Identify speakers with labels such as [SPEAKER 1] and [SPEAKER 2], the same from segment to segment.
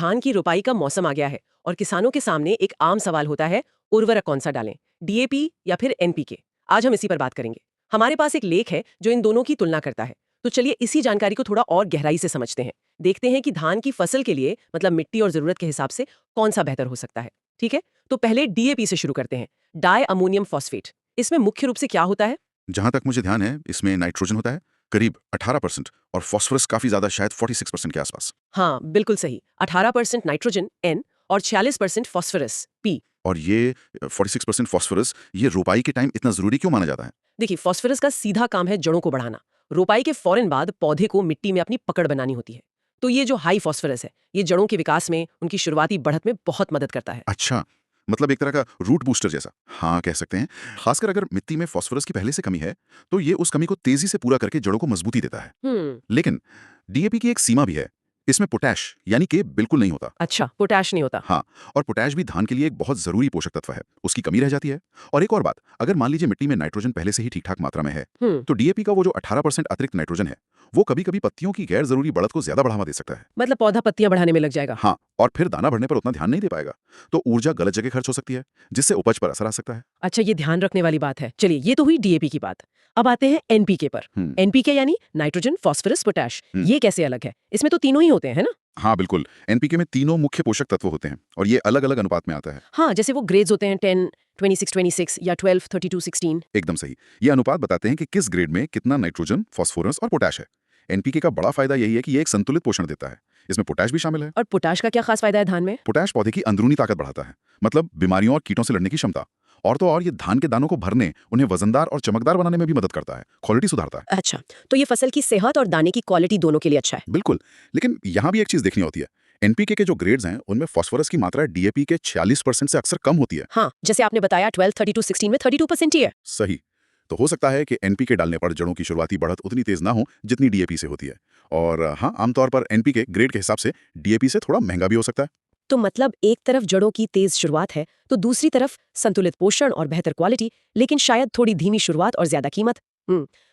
[SPEAKER 1] धान की रुपाई का मौसम आ गया है और किसानों के सामने एक आम सवाल होता है, उर्वरक कौन सा डालें, डीएपी या फिर एनपीके। आज हम इसी पर बात करेंगे। हमारे पास एक लेख है जो इन दोनों की तुलना करता है। तो चलिए इसी जानकारी को थोड़ा और गहराई से समझते हैं। देखते हैं कि धान की फसल के लिए मतलब मिट्टी और जरूरत के हिसाब से कौन सा बेहतर हो सकता है। ठीक है, तो पहले डीएपी से शुरू करते हैं, डाई अमोनियम फॉस्फेट। इसमें मुख्य रूप से क्या होता है?
[SPEAKER 2] जहां तक मुझे ध्यान है इसमें नाइट्रोजन होता है करीब 18% और फास्फोरस काफी ज्यादा शायद 46% के आसपास।
[SPEAKER 1] हाँ बिल्कुल सही, 18% नाइट्रोजन एन और 46% फॉस्फोरस पी।
[SPEAKER 2] और ये 46% फास्फोरस ये रोपाई के टाइम इतना जरूरी क्यों माना जाता है?
[SPEAKER 1] देखिए, फास्फोरस का सीधा काम है जड़ों को बढ़ाना। रोपाई के फौरन बाद पौधे को मिट्टी में अपनी पकड़ बनानी होती है। तो ये जो हाई फास्फोरस है, ये जड़ों के विकास में, उनकी शुरुआती बढ़त में बहुत मदद करता है।
[SPEAKER 2] अच्छा, मतलब एक तरह का रूट बूस्टर जैसा, हाँ कह सकते हैं। खासकर अगर मिट्टी में फास्फोरस की पहले से कमी है तो ये उस कमी को तेजी से पूरा करके जड़ों को मजबूती देता है।
[SPEAKER 1] हम्म।
[SPEAKER 2] लेकिन डीएपी की एक सीमा भी है, इसमें पोटैश यानी कि बिल्कुल नहीं होता।
[SPEAKER 1] अच्छा, पोटैश नहीं होता।
[SPEAKER 2] हाँ, और पोटैश भी धान के लिए एक बहुत जरूरी पोषक तत्व है, उसकी कमी रह जाती है। और एक और बात, अगर मान लीजिए मिट्टी में नाइट्रोजन पहले से ही ठीक ठाक मात्रा में है
[SPEAKER 1] हम्म।
[SPEAKER 2] तो डीएपी का वो जो 18% अतिरिक्त नाइट्रोजन है वो कभी कभी पत्तियों की गैर जरूरी बढ़त को ज्यादा बढ़ावा दे सकता है।
[SPEAKER 1] मतलब पौधा पत्तियां बढ़ाने में लग जाएगा।
[SPEAKER 2] हाँ, और फिर दाना बढ़ने पर उतना ध्यान नहीं दे पाएगा, तो ऊर्जा गलत जगह खर्च हो सकती है जिससे उपज पर असर आ सकता है।
[SPEAKER 1] अच्छा, ये ध्यान रखने वाली बात है। चलिए, ये तो हुई डीएपी की बात। अब आते हैं एनपीके पर।
[SPEAKER 2] हम्म।
[SPEAKER 1] एनपीके यानी नाइट्रोजन फॉस्फोरस पोटैश।
[SPEAKER 2] हम्म।
[SPEAKER 1] ये कैसे अलग है? इसमें तो तीनों ही होते हैं, है ना?
[SPEAKER 2] हाँ बिल्कुल, एनपीके में तीनों मुख्य पोषक तत्व होते हैं और ये अलग अलग अनुपात में आता है।
[SPEAKER 1] हाँ, जैसे वो ग्रेड्स होते हैं 10, 26, या 12, 32, 16।
[SPEAKER 2] एकदम सही, ये अनुपात बताते हैं कि किस ग्रेड में कितना नाइट्रोजन, फास्फोरस और पोटैश है। एनपीके का बड़ा फायदा यही है कि ये एक संतुलित पोषण देता है, इसमें पोटैश भी शामिल है।
[SPEAKER 1] और पोटाश का क्या खास फायदा है धान में?
[SPEAKER 2] पोटैश पौधे की अंदरूनी ताकत बढ़ाता है, मतलब बीमारियों और कीटों से लड़ने की क्षमता। और तो और ये धान के दानों को भरने, उन्हें वजनदार और चमकदार बनाने में भी मदद करता है, क्वालिटी सुधारता है।
[SPEAKER 1] अच्छा, तो ये फसल की सेहत और दाने की क्वालिटी दोनों के लिए अच्छा है।
[SPEAKER 2] बिल्कुल, लेकिन यहाँ भी एक चीज देखनी होती है। एनपीके के जो ग्रेड्स हैं उनमें फास्फोरस की मात्रा डीएपी के 46% से अक्सर कम होती है।
[SPEAKER 1] हाँ, जैसे आपने बताया 12, 32, 16 में 32% ही है।
[SPEAKER 2] सही, तो हो सकता है कि एनपीके डालने पर जड़ों की शुरुआती बढ़त उतनी तेज ना हो जितनी डीएपी से होती है। और हाँ, आमतौर पर एनपीके ग्रेड के हिसाब से डीएपी से थोड़ा महंगा भी हो सकता है।
[SPEAKER 1] तो मतलब एक तरफ जड़ों की तेज शुरुआत है, तो दूसरी तरफ संतुलित पोषण और बेहतर क्वालिटी, लेकिन शायद थोड़ी धीमी शुरुआत और ज्यादा कीमत।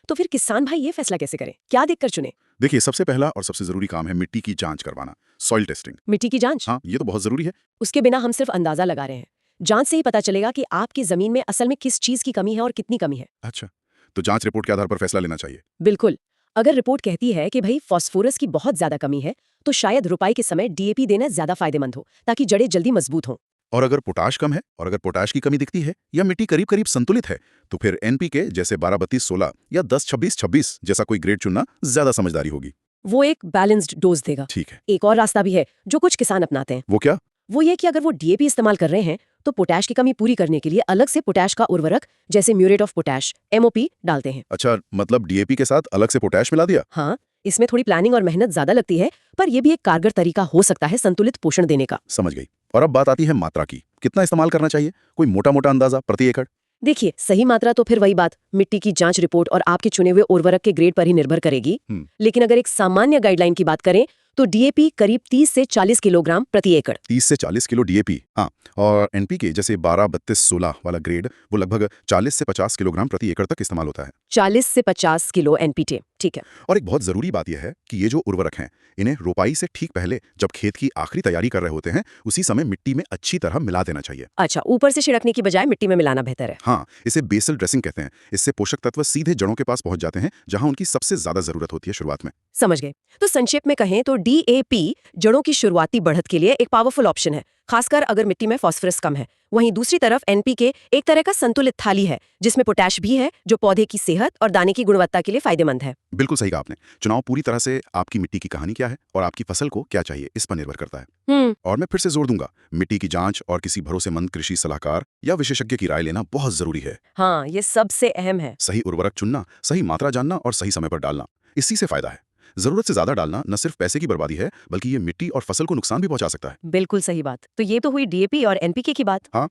[SPEAKER 1] तो फिर किसान भाई ये फैसला कैसे करें, क्या देखकर चुने?
[SPEAKER 2] देखिए, सबसे पहला और सबसे जरूरी काम है मिट्टी की जांच करवाना, सॉइल टेस्टिंग।
[SPEAKER 1] मिट्टी की जांच?
[SPEAKER 2] हाँ, ये तो बहुत जरूरी है।
[SPEAKER 1] उसके बिना हम सिर्फ अंदाजा लगा रहे हैं। जांच से ही पता चलेगा कि आपकी जमीन में असल में किस चीज की कमी है और कितनी कमी है।
[SPEAKER 2] अच्छा, तो जांच रिपोर्ट के आधार पर फैसला लेना चाहिए।
[SPEAKER 1] बिल्कुल। अगर रिपोर्ट कहती है कि भाई फास्फोरस की बहुत ज्यादा कमी है, तो शायद रुपाई के समय डीएपी देना ज्यादा फायदेमंद हो, ताकि जड़ें जल्दी मजबूत हों।
[SPEAKER 2] और अगर पोटाश कम है और अगर पोटाश की कमी दिखती है या मिट्टी करीब करीब संतुलित है तो फिर एनपीके जैसे 12-32-16 या 10-26-26 जैसा कोई ग्रेड चुनना ज्यादा समझदारी होगी।
[SPEAKER 1] वो एक बैलेंस्ड डोज देगा।
[SPEAKER 2] ठीक है।
[SPEAKER 1] एक और रास्ता भी है जो कुछ किसान अपनाते हैं।
[SPEAKER 2] वो क्या?
[SPEAKER 1] वो ये कि अगर वो डीएपी इस्तेमाल कर रहे हैं, तो पोटैश की कमी पूरी करने के लिए अलग से पोटैश का उर्वरक जैसे म्यूरेट ऑफ पोटैश एमओपी डालते हैं।
[SPEAKER 2] अच्छा, मतलब डीएपी के साथ अलग से पोटैश मिला दिया?
[SPEAKER 1] हाँ, इसमें थोड़ी प्लानिंग और मेहनत ज्यादा लगती है, पर यह भी एक कारगर तरीका हो सकता है संतुलित पोषण देने का।
[SPEAKER 2] समझ गई। और अब बात आती है मात्रा की, कितना इस्तेमाल करना चाहिए? कोई मोटा मोटा अंदाजा प्रति एकड़?
[SPEAKER 1] देखिए, सही मात्रा तो फिर वही बात, मिट्टी की जांच रिपोर्ट और आपके चुने हुए उर्वरक के ग्रेड पर ही निर्भर करेगी। लेकिन अगर एक सामान्य गाइडलाइन की बात करें तो डीएपी करीब 30 से 40 किलोग्राम प्रति एकड़।
[SPEAKER 2] 30 से 40 किलो डीएपी, हाँ। और एनपीके जैसे 12-32-16 वाला ग्रेड वो लगभग 40 से 50 किलोग्राम प्रति एकड़ तक इस्तेमाल होता है।
[SPEAKER 1] 40 से 50 किलो एनपीटी, ठीक है।
[SPEAKER 2] और एक बहुत जरूरी बात यह है कि ये जो उर्वरक हैं इन्हें रोपाई से ठीक पहले जब खेत की आखिरी तैयारी कर रहे होते हैं उसी समय मिट्टी में अच्छी तरह मिला देना चाहिए।
[SPEAKER 1] अच्छा, ऊपर से छिड़कने की बजाय मिट्टी में मिलाना बेहतर है।
[SPEAKER 2] हाँ, इसे बेसल ड्रेसिंग कहते हैं। इससे पोषक तत्व सीधे जड़ों के पास पहुंच जाते हैं जहां उनकी सबसे ज्यादा जरूरत होती है शुरुआत में।
[SPEAKER 1] समझ गए। तो संक्षेप में कहें तो डीएपी जड़ों की शुरुआती बढ़त के लिए एक पावरफुल ऑप्शन है, खासकर अगर मिट्टी में फास्फोरस कम है। वहीं दूसरी तरफ एनपीके एक तरह का संतुलित थाली है जिसमें पोटैश भी है, जो पौधे की सेहत और दाने की गुणवत्ता के लिए फायदेमंद है।
[SPEAKER 2] बिल्कुल सही कहा आपने। चुनाव पूरी तरह से आपकी मिट्टी की कहानी क्या है और आपकी फसल को क्या चाहिए इस पर निर्भर करता है। और मैं फिर से जोर दूंगा, मिट्टी की जांच और किसी भरोसेमंद कृषि सलाहकार या विशेषज्ञ की राय लेना बहुत जरूरी है।
[SPEAKER 1] हाँ, ये सबसे अहम है।
[SPEAKER 2] सही उर्वरक चुनना, सही मात्रा जानना और सही समय पर डालना, इसी से फायदा है। जरूरत से ज्यादा डालना न सिर्फ पैसे की बर्बादी है बल्कि ये मिट्टी और फसल को नुकसान भी पहुंचा सकता है।
[SPEAKER 1] बिल्कुल सही बात। तो ये तो हुई डीएपी और एनपीके की बात।
[SPEAKER 2] हाँ।